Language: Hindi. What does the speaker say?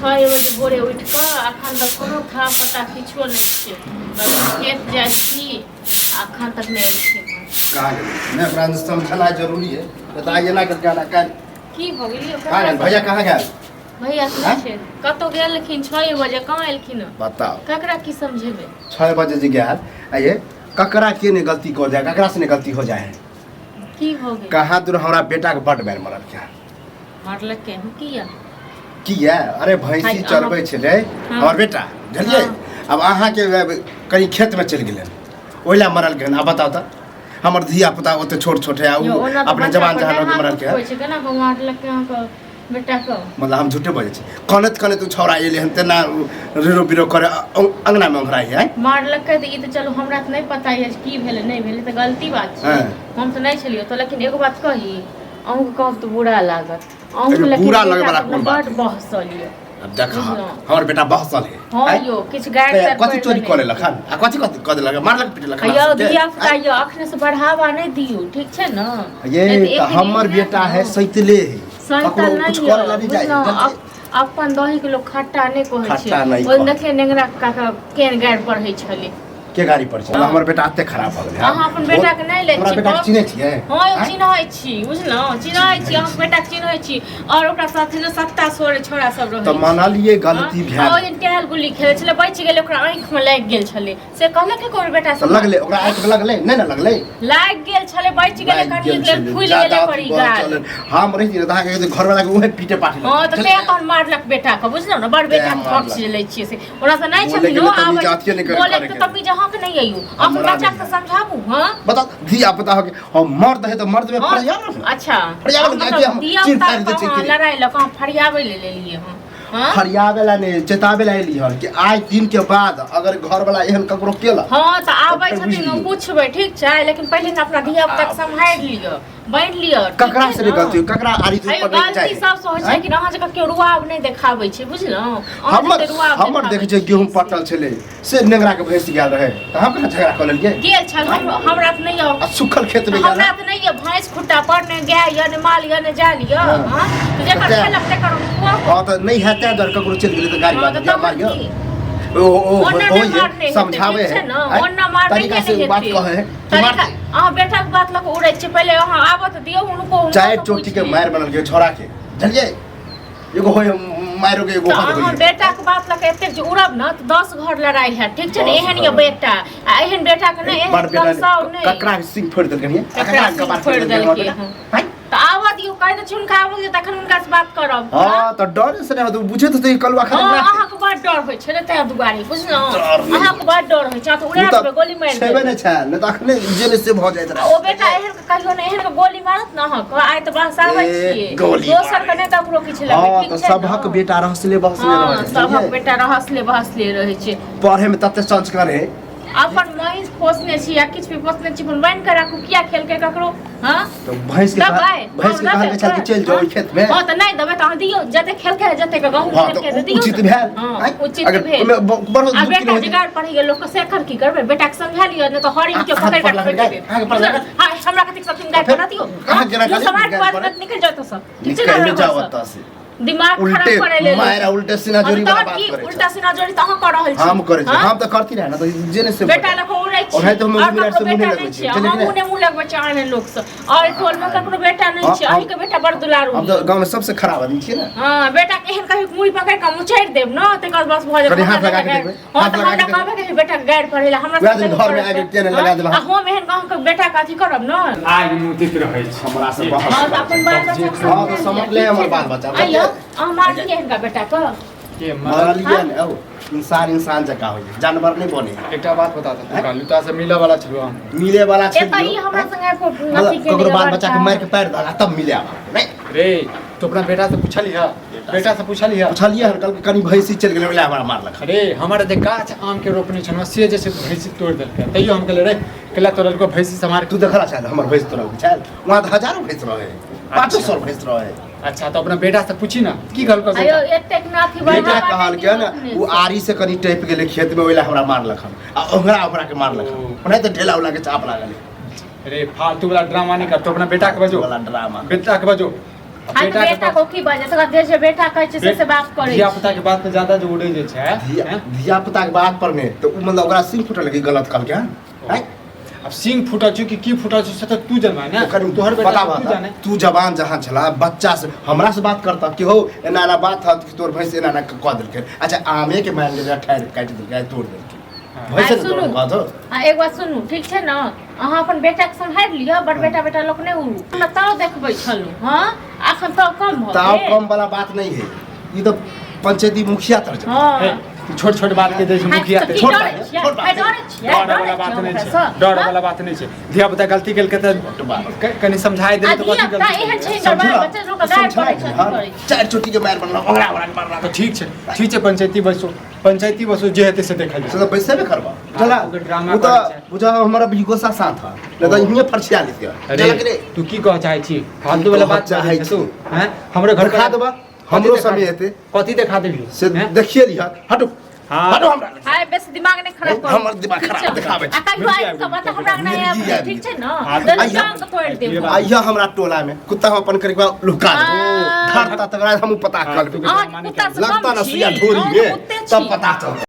6 बजे भोरे उठ कऽ अखन तक कोनो था पता किछो नहीं छै। बस खेत जाइ छी अखन तक नहीं एलखिन। कहाँ गेल मैं प्राण समझना जरूरी है बताइए ना करके आना काल की भ गेलियो कहाँ गेल भैया कहाँ गेल भैया सुनै छै कतौ गेलखिन 6 बजे कहाँ एलखिन बताओ ककरा की समझेबे 6 बजे जे गेल आइए ककरा के ने गलती कर जाए ककरा से ने गलती हो जाए की हो गेल कहाँ दूर हमारा बेटा के बड बेर मरल क्या मारलक के किया किया अरे भैंसी चरबै छलै हमर बेटा बुझलिए अब अहाँ के कहीं खेत में चल गेलै ओइला मरल के अब बताओ तो हमर धिया पुता ओते छोट छोट है अपने जवान जहान के मरल के होय छै केना को मारलक के अहाँ के बेटा को मतलब हम झूठे बजे छी कनत कनत छौड़ा एले हम तेना रिरो बिरो करे अंगना में अंगराई है मारलक के ई त चलो हमरा त नहीं पता है की भेले नहीं भेले त गलती बात छै हम त नहीं छलियो तो लेकिन एगो बात कही अहूँ के कहब तो बुरा लागत अहूँ लेकिन बुरा लगे वाला कोन बात बड बहसलियो अब देखा हमर बेटा बहसल है हां यो किछ गाय कर कथि चोरी करे लखन आ कथि कथि क देलक मारलक पिटलक यो दिया फटाइयो अखने से बढ़ावा नहीं दियो ठीक छै न ये त हमर बेटा है सैतले है ककरो कुछ करे ला नहीं जाए अपन दही के लोग खट्टा नहीं कहै छै ओ देखले नेंगरा काका केन गाड़ पढ़ै छले के गाड़ी पर छै हमर बेटा एते खराब भ गेलै अहाँ अपन बेटा के नहीं ले छी हमरा बेटा के चिन्है छियै हां चिन्है छी बुझलौ चिन्है छी अहाँ बेटा के चिन्है छी और ओकरा साथे न सत्ता सोरे छोरा सब रहै त मानलिए गलती भेल ओ टेल गुल्ली खेलै छले बच गेलै ओकरा आंख में लाग गेल छले से कहले के कोर बेटा से लगले ओकरा आंख में लगले नहीं ना लगले लाग गेल छले बच गेलै कटि गेल फूल गेलै पड़ी गाल हम रहि न त के घर वाला के उहे पीटे पाटे हां त ते अपन मारलक बेटा के बुझलौ न बड़ बेटा के ठोक ले छियै से ओरा से नहीं छथिन आबै बोले त तभी जहां के नहीं आइयो अपन बच्चा के समझाबू हां बता धिया पता हो के हम मर्द है तो मर्द में फरियाब अच्छा फरियाब नहीं हम चिर फाड़ दे छै लड़ाई ल कहां फरियाबे ले लेलिए हम फरियाबे ला नहीं चेताबे ला एली हन कि आज दिन के बाद अगर घर वाला एहन ककरो केला हां त आबै छथिन पूछबै ठीक छै लेकिन पहिले त अपना धिया पुता के संभाल लियो बांध लियो ककरा से गलती ककरा आरी तो पर नहीं गलती सब से होय छै कि अहाँ जका के रुआब नहीं देखाबै छै बुझलौ हमर देख छै गेहूं पटल छले से नेंगरा के भैंस गेल रहे त हम कना झगड़ा कर लेलिए गेल छल हमरा त नहीं आ सुखल खेत में गेल हमरा त नहीं भैंस खुट्टा पर ने गाय या ने माल या ने जाल या हां जेकर खेलक तेकर हां त नहीं हेते दर ककरो चल गेलै त गाड़ी बात जा मारियो ओ समझावे है ओन्ना मार नहीं से बात कहे तरीका आ बेटा के बात लक उड़ै छै पहले अहाँ आबत दियौ उनको चाहे चोटी के मार बनल के छोरा के जलिए एगो होय मारो के एगो हां बेटा के बात लक एते जे उड़ब न त 10 घर लड़ाई है ठीक छै ने एहन ये बेटा आ एहन बेटा के नहीं एहन 100 नहीं ककरा सिंह फोड़ देल कनिए ककरा कबार फोड़ देल के हां त आवा दियौ कहि त छुनका आबो तखन उनका से बात करब हां त डर से नहीं तू बुझे त कलवा खा अहाँ के बड़ डर होय छै ते दुआरी बुझलौ अहाँ के बड़ डर होय छै त उड़ा देबे गोली मार देबे छेबे नहीं छै न त अखने जेल से भ जाइत रहा ओ बेटा एहन के कहियो ने एहन के गोली मारत न अहाँ के आइ त बस आबै छियै दोसर के नहीं त ककरो किछ लगे ठीक छै सबहक बेटा रहसले बहसले रहे छै सबहक बेटा रहसले बहसले रहे छै पढ़े में तते संस्कार है अपन महिष पोसने छी या किछ भी पोसने छी अपन बन के राखू किया खेल के ककरो हां तो भैंस के कहल के चल के चल जाओ खेत में हां त नहीं देबे त दियो जते खेल के जते के गहूं खेल के दियो उचित भेल हां उचित भेल बड़ो दुख बेटा जगाड़ पढ़ी गेल लोग के सेकर की करबे बेटा के समझा लियो न त हरिन के पकड़ के फेंक देबे हां हमरा कथि सब गाय पढ़ा दियो कहां जना समाज बात निकल जात सब निकल जाओ त से दिमाग खराब करे ले मायरा उल्टे सीना जोड़ी वाला बात करे उल्टा सीना जोड़ी त हम कर रहल छी हम करे छी हम त करती रहे ना त जेने से बेटा लखो उड़ै छी और है तो मिनट से मुने लगे छी हम मुने लगबे चाहने लोग से और टोल में ककरो बेटा नहीं छी अही के बेटा बड़ दुलारू हम त गांव में सबसे खराब आदमी छी ना हां बेटा केहन कहि मुई पकड़ के मुछाड़ देब न त कर बस भ जाए हाथ लगा के देखबे हां त हमरा कहबे के बेटा गाड़ पड़ेला हमरा से घर में आके केने लगा देला हम एहन गांव के बेटा का अथी करब न आइ मुतित रहै छै हमरा से बहुत हां त अपन बाल बच्चा हां त समझ ले हमर बाल बच्चा आइयो हमार केहन का बेटा का के मारलिए न ओ इंसान जका होय जानवर नहीं बने एकटा बात बता दे कालू ता से मिले वाला छलो हम मिले वाला छै ए ई हमरा संगे नथी के ककरो बाल बच्चा के मार के पैर दला तब मिले आबा नहीं रे तो अपना बेटा से पूछली है बेटा से पूछली है पूछलिए कल कनी भैंसी चल गेले ओला हमरा मारलक अरे हमारे जे गाछ आम के रोपनी छन से जैसे भैंसी तोड़ देलके तइयो हम कहले रे केला तोड़ल को भैंसी से मार तू देखला छै हमर भैंस तोड़ छै वहां त हजारों भैंस रहे 500 भैंस रहे अच्छा तो अपना बेटा से पूछी ना की गल कर आयो एतेक नाथी बेटा कहल के ना वो आरी से कनी टैप गेले खेत में ओला हमरा मारलक हम आ ओकरा के मारलक हम नहीं त ढेला उला के चाप लागल रे फालतू वाला ड्रामा नहीं कर तो अपना बेटा के बजो वाला ड्रामा बेटा के बजो हां तो बेटा को की बात तो दे जे बेटा कहै छै से बात करै धिया पुता के बात पे ज्यादा जो उड़े जे छै धिया पुता के बात पर ने तो मतलब ओकरा सिंह फुटल की गलत कहल के हैं अब सिंह फुटल छै कि की फुटल छै से तो तू जानबा ना तोहर बेटा पता तू जाने तू जवान जहां छला बच्चा से हमरा से बात करता कि हो एना ना बात है कि तोर भैंस एना ना कह देलके अच्छा आमे के मान ले ठाड़ काट देलके तोड़ देलके भैंस ने तोड़ बात हो एक बात सुनू ठीक छै न अहाँ अपन बेटा के संभाल लियो बड़ बेटा लोक नै उड़ू हम ताव देखबै छलू हां अखन ताव कम भ ताव कम वाला बात नहीं है ये तो पंचायती मुखिया तर हां छोट छोट बात के दै छै मुखिया ते छोट डर वाला बात नहीं छै धिया पुता गलती केल के त कनी समझाय दे तो कथि गलती एहन छै गड़बड़ बच्चा लोग गाय पड़ै छै चार चोटी के मार बनला ओकरा मारला तो ठीक छै पंचायती बसो जे हेतै से देखल से तो पैसे में करबा चला ड्रामा वो तो बुझा हमारा बिगोसा साथ था नहीं तो इन्हें फरसिया लेते अरे तू की कह चाहै छी फालतू वाला बात चाहै छी तू हैं हमरे घर दिखा देबा हमरो समय हेते कथि देखा देबी से देखिए लिया हटो हटो हमरा हाय बस दिमाग ने खराब कर हमर दिमाग खराब दिखाबै आ कहियो आइ के बात हमरा नै ठीक छै न दल जान के तोड़ देब आइया हमरा टोला में कुत्ता हम अपन करके लुका दे घर तक हम पता कर कुत्ता से लगता ना सुइया ढोरी में तब पता चल